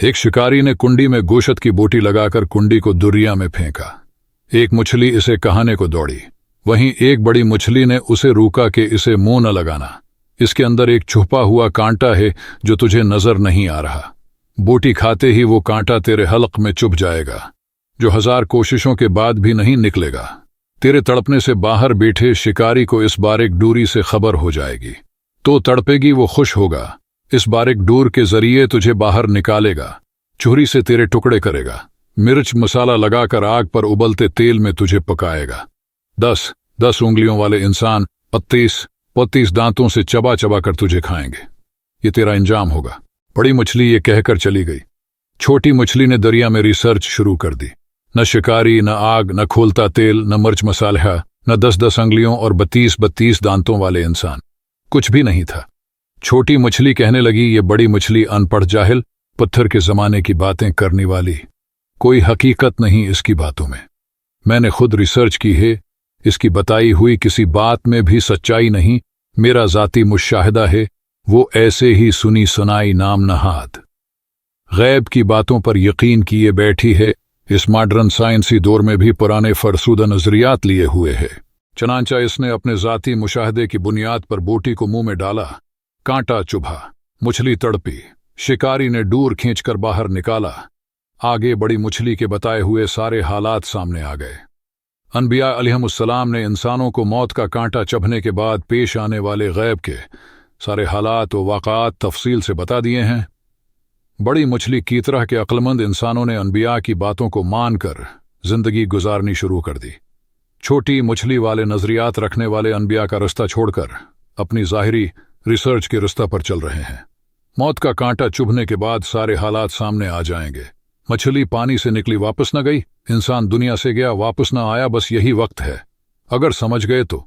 एक शिकारी ने कुंडी में गोशत की बोटी लगाकर कुंडी को दुरिया में फेंका। एक मछली इसे कहाने को दौड़ी। वहीं एक बड़ी मछली ने उसे रोका कि इसे मुंह न लगाना, इसके अंदर एक छुपा हुआ कांटा है जो तुझे नजर नहीं आ रहा। बोटी खाते ही वो कांटा तेरे हलक में चुभ जाएगा, जो 1000 कोशिशों के बाद भी नहीं निकलेगा। तेरे तड़पने से बाहर बैठे शिकारी को इस बारीक डोरी से खबर हो जाएगी, तो तड़पेगी, वो खुश होगा। इस बारीक डोर के जरिए तुझे बाहर निकालेगा, छुरी से तेरे टुकड़े करेगा, मिर्च मसाला लगाकर आग पर उबलते तेल में तुझे पकाएगा। 10 उंगलियों वाले इंसान 35 दांतों से चबा चबा कर तुझे खाएंगे। ये तेरा इंजाम होगा। बड़ी मछली ये कहकर चली गई। छोटी मछली ने दरिया में रिसर्च शुरू कर दी। न शिकारी, न आग, न खोलता तेल, न मिर्च मसाला, न 10 उंगलियों और 32 दांतों वाले इंसान, कुछ भी नहीं था। छोटी मछली कहने लगी, ये बड़ी मछली अनपढ़ जाहिल, पत्थर के जमाने की बातें करने वाली, कोई हकीकत नहीं इसकी बातों में। मैंने खुद रिसर्च की है, इसकी बताई हुई किसी बात में भी सच्चाई नहीं। मेरा जाती मुशाहिदा है, वो ऐसे ही सुनी सुनाई नाम नहाद गैब की बातों पर यकीन किए बैठी है। इस मॉडर्न साइंसी दौर में भी पुराने फरसूदा नजरियात लिए हुए है। चनांचा इसने अपने जाती मुशाहदे की बुनियाद पर बोटी को मुंह में डाला, कांटा चुभा, मछली तड़पी, शिकारी ने डोर खींचकर बाहर निकाला। आगे बड़ी मछली के बताए हुए सारे हालात सामने आ गए। अनबिया अलैहिमुस्सलाम ने इंसानों को मौत का कांटा चुभने के बाद पेश आने वाले गैब के सारे हालात व वाक़ात तफसील से बता दिए हैं। बड़ी मछली की तरह के अक्लमंद इंसानों ने अनबिया की बातों को मानकर जिंदगी गुजारनी शुरू कर दी। छोटी मछली वाले नजरियात रखने वाले अनबिया का रास्ता छोड़कर अपनी ज़ाहिरी रिसर्च के रास्ता पर चल रहे हैं। मौत का कांटा चुभने के बाद सारे हालात सामने आ जाएंगे। मछली पानी से निकली वापस न गई, इंसान दुनिया से गया वापस न आया, बस यही वक्त है। अगर समझ गए तो